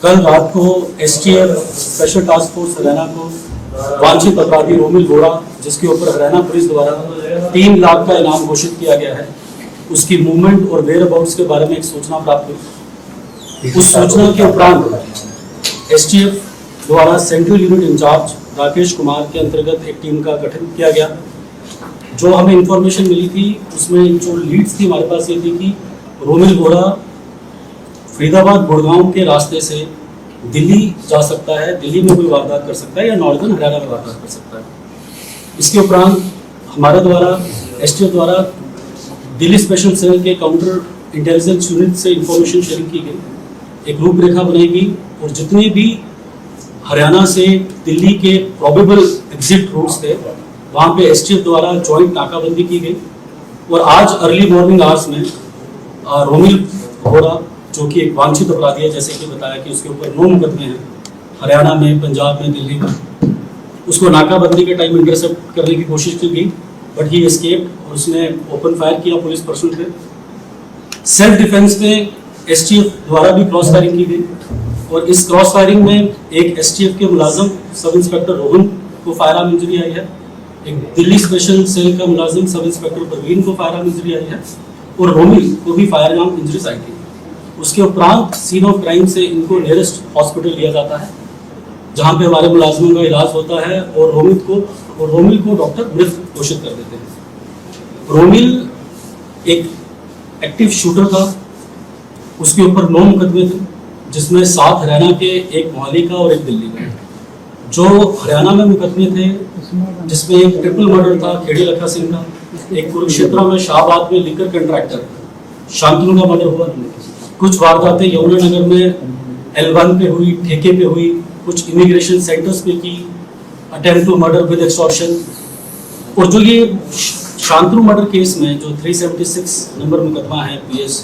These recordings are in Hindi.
कल रात को STF special task force Haryana को वांछित अपराधी रोमिल वोरा, जिसके ऊपर हरियाणा पुलिस द्वारा 3 लाख का इनाम घोषित किया गया है, उसकी मूवमेंट और वेयर अबाउट्स के बारे में एक सूचना प्राप्त हुई। उस सूचना के उपरांत एसटीएफ द्वारा central unit incharge Rakesh Kumar के अंतर्गत एक टीम का गठन किया गया। जो हमें इंफॉर्मेशन मिली थी उसमें जो लीड्स थी हमारे पास ये थी कि रोमिल वोरा फरीदाबाद गुड़गांव के रास्ते से दिल्ली जा सकता है, दिल्ली में कोई वारदात कर सकता है या नॉर्दर्न हरियाणा में वारदात कर सकता है। इसके उपरांत हमारे द्वारा एसटीएफ द्वारा दिल्ली स्पेशल सेल के काउंटर इंटेलिजेंस यूनिट से इंफॉर्मेशन शेयरिंग की गई, एक रूपरेखा बनाई गई और जितने भी हरियाणा से दिल्ली के प्रोबेबल एग्जिट रूट्स थे वहाँ पे एसटीएफ द्वारा जॉइंट नाकाबंदी की गई। और आज अर्ली मॉर्निंग आवर्स में रोमिल वोरा, जो कि एक वांछित अपराधी है, जैसे कि बताया कि उसके ऊपर 9 मुकदमे हैं हरियाणा में, पंजाब में, दिल्ली में, उसको नाकाबंदी के टाइम इंटरसेप्ट करने की कोशिश की गई बट ही एस्केप्ड और उसने ओपन फायर किया पुलिस पर्सन पे। सेल्फ डिफेंस में एसटीएफ द्वारा भी क्रॉस फायरिंग की गई और इस क्रॉस फायरिंग में एक एसटीएफ के मुलाजिम सब इंस्पेक्टर रोहन को फायर आर्म इंजरी आई है, एक दिल्ली स्पेशल सेल का मुलाजिम सब इंस्पेक्टर परवीन को फायर आर्म इंजरी आई है और रोमिल को भी फायर आर्म इंजरीज आई थी। उसके उपरांत सीन ऑफ क्राइम से इनको नियरेस्ट हॉस्पिटल लिया जाता है जहां पे हमारे मुलाजिमों का इलाज होता है और रोमिल को डॉक्टर मृत घोषित कर देते हैं। रोमिल एक एक्टिव शूटर था, उसके ऊपर 9 मुकदमे थे जिसमें 7 हरियाणा के, एक मोहाली का और एक दिल्ली का। जो हरियाणा में मुकदमे थे जिसमें एक ट्रिपल मर्डर था खेड़ी लखा सिंह का, एक कुरुक्षेत्र में शाहबाद में लिकर कंट्रैक्टर शांतनु का मर्डर हुआ, कुछ वारदातें यमुनानगर में L1 पे हुई, ठेके पे हुई, कुछ इमिग्रेशन सेंटर्स पे की, attempt to murder with extortion. और जो ये शांतनु मर्डर केस में जो 376 नंबर मुकदमा है पीएस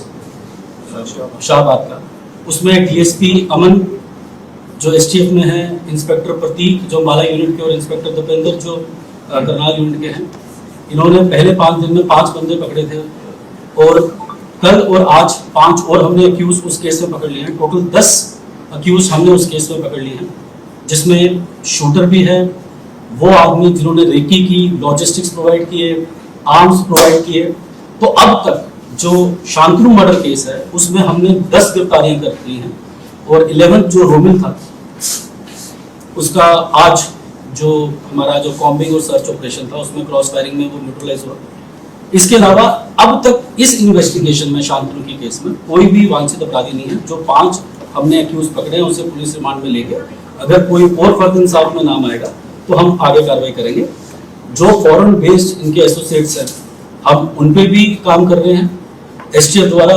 शाहबाद का, उसमें डीएसपी अमन जो एसटीएफ में है, इंस्पेक्टर प्रतीक जो माला यूनिट के और इंस्पेक्टर दीपेंद्र जो करनाल यूनिट के हैं, इन्होंने पहले 5 दिन में 5 बंदे पकड़े थे और कल और आज 5 और हमने अक्यूज उस केस में पकड़ लिए हैं। टोटल 10 अक्यूज हमने उस केस में पकड़ लिए हैं, जिसमें शूटर भी है, वो आदमी जिन्होंने रेकी की, लॉजिस्टिक्स प्रोवाइड किए, आर्म्स प्रोवाइड किए। तो अब तक जो शांतनु मर्डर केस है उसमें हमने 10 गिरफ्तारियां कर ली हैं और 11 जो रोमिल था उसका आज जो हमारा जो कॉम्बिंग और सर्च ऑपरेशन था उसमें क्रॉस फायरिंग में वो न्यूट्रलाइज हुआ। इसके अलावा अब तक इस इन्वेस्टिगेशन में शांतनु की केस में कोई भी वांछित अपराधी नहीं है। जो 5 हमने एक्यूज पकड़े हैं उसे पुलिस रिमांड में लेके अगर कोई और फर्द इंसाफ में नाम आएगा तो हम आगे कार्रवाई करेंगे। जो फॉरेन बेस्ड इनके एसोसिएट्स हैं हम उन पे भी काम कर रहे हैं। एसटीएफ द्वारा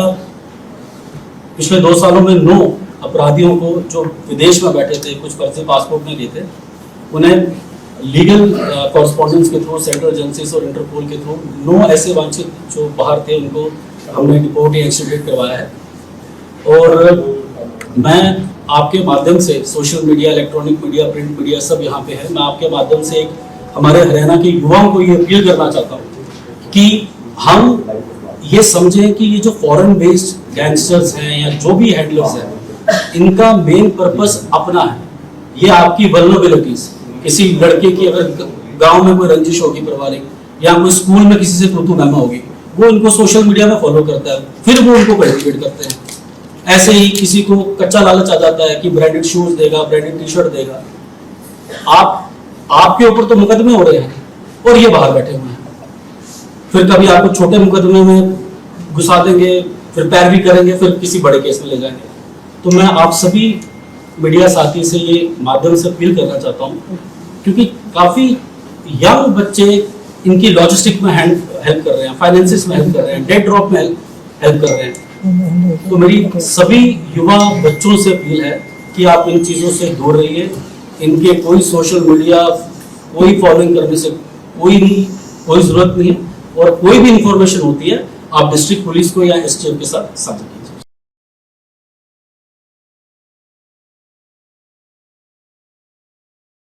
पिछले 2 सालों में 9 अपराधियों को जो विदेश में बैठे थे, कुछ फर्जी पासपोर्ट में गए थे, उन्हें लीगल कॉरेस्पॉन्डेंस के थ्रू, सेंट्रल एजेंसीज और इंटरपोल के थ्रू 9 ऐसे वांछित जो बाहर थे उनको हमने डिपोर्ट या एक्सट्रेडिट करवाया है। और मैं आपके माध्यम से social media, electronic media, print media सब यहाँ पे है, मैं आपके माध्यम से एक हमारे हरियाणा के युवाओं को ये अपील करना चाहता हूँ कि हम ये समझें कि ये जो फॉरेन बेस्ड गैंगस्टर्स हैं या जो भी हैंडलर्स हैं, इनका मेन पर्पस अपना है। ये आपकी वल्नरेबिलिटीज, किसी लड़के की अगर गांव में कोई रंजिश होगी पारिवारिक या कोई स्कूल में किसी से तू नामा होगी, वो इनको सोशल मीडिया में फॉलो करता है, फिर वो उनको कल्टिवेट करते हैं। ऐसे ही किसी को कच्चा लालच आ जाता है कि ब्रांडेड शूज देगा, ब्रांडेड टी शर्ट देगा। आपके ऊपर तो मुकदमे हो रहे हैं और ये बाहर बैठे हुए हैं, फिर कभी आपको छोटे मुकदमे में घुसा देंगे, फिर पैरवी करेंगे, फिर किसी बड़े केस में ले जाएंगे। तो मैं आप सभी मीडिया साथी से ये माध्यम से अपील करना चाहता हूँ, क्योंकि काफ़ी यंग बच्चे इनकी लॉजिस्टिक में हेल्प कर रहे हैं, फाइनेंसिस में हेल्प कर रहे हैं, डेट ड्रॉप में हेल्प कर रहे हैं। तो मेरी सभी युवा बच्चों से अपील है कि आप इन चीज़ों से दूर रहिए। इनके कोई सोशल मीडिया, कोई फॉलोइंग करने से कोई ज़रूरत नहीं है और कोई भी इंफॉर्मेशन होती है आप डिस्ट्रिक्ट पुलिस को या एसटीएफ के साथ साझा